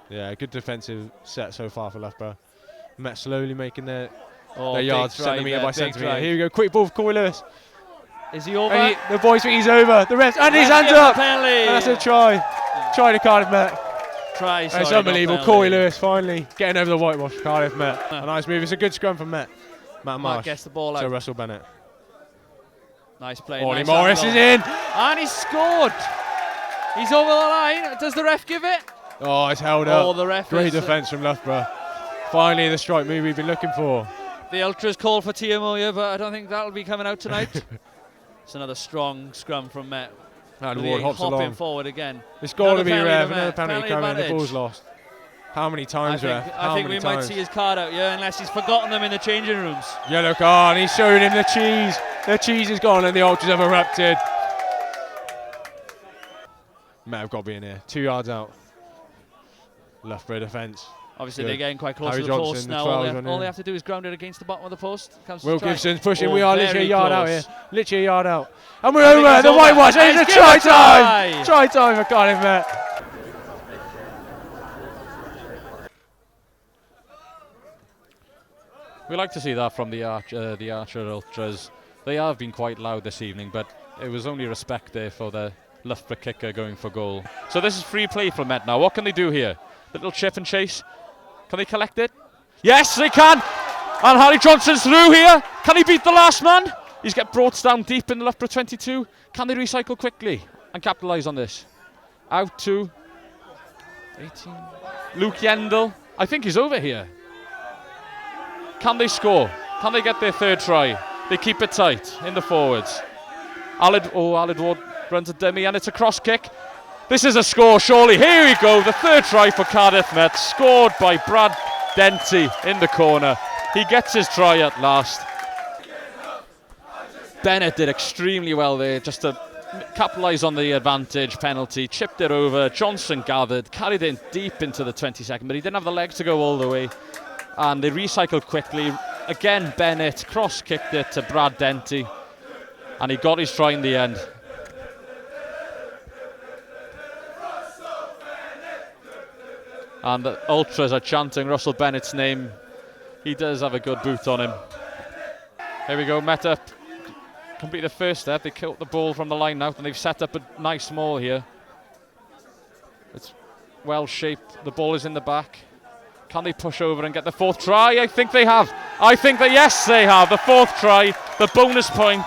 Yeah, good defensive set so far for Loughborough. Met slowly making their yards, centimetre by centimetre. Here we go, quick ball for Corey Lewis. Is he over? The boys think he's over. The refs, and his hands up. Penalty. And that's a try. Try to Cardiff Met. It's unbelievable. Corey Lewis finally getting over the whitewash. Cardiff Met. A nice move. It's a good scrum from Met. Matt Marsh gets the ball out. to Russell Bennett. Nice play. Ollie Morris is in. And he's scored. He's over the line. Does the ref give it? Oh, it's held up. Oh, the ref. Great defence from Loughborough. Finally, the strike move we've been looking for. The Ultras called for Tiamoya, but I don't think that'll be coming out tonight. It's another strong scrum from Met. And Ward hops along. Forward again. It's got to be Rev. Another penalty coming. The ball's lost. How many times, Rev? I think we might see his card out, yeah, unless he's forgotten them in the changing rooms. Yellow card. He's showing him the cheese. The cheese is gone and the Ultras have erupted. Met have got to be in here. 2 yards out. Loughborough defence. Obviously, they're getting quite close to the post now. All they have to do is ground it against the bottom of the post. Will Gibson's pushing. We are literally a yard out here. Literally a yard out. And we're over. The whitewash. It's a try time. Try time for Cardiff Met. We like to see that from the Archer Ultras. They have been quite loud this evening, but it was only respect there for the Loughborough kicker going for goal. So this is free play for Met now. What can they do here? Little chip and chase. Can they collect it? Yes, they can! And Harry Johnson's through here. Can he beat the last man? He's get brought down deep in the Loughborough 22. Can they recycle quickly and capitalise on this? Out to 18. Luke Yendall. I think he's over here. Can they score? Can they get their third try? They keep it tight in the forwards. Aled Ward runs a dummy and it's a cross kick. This is a score, surely. Here we go, the third try for Cardiff Met, scored by Brad Denty in the corner. He gets his try at last. Bennett did extremely well there, just to capitalise on the advantage penalty, chipped it over, Johnson gathered, carried it deep into the 22nd, but he didn't have the legs to go all the way. And they recycled quickly. Again, Bennett cross-kicked it to Brad Denty, and he got his try in the end. And the Ultras are chanting Russell Bennett's name. He does have a good boot on him. Here we go, Meta complete the first step. They killed the ball from the line out and they've set up a nice maul here. It's well shaped. The ball is in the back. Can they push over and get the fourth try? I think they have. Yes, they have. The fourth try, the bonus point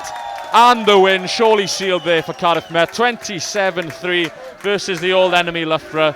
and the win. Surely sealed there for Cardiff Met. 27-3 versus the old enemy Loughborough.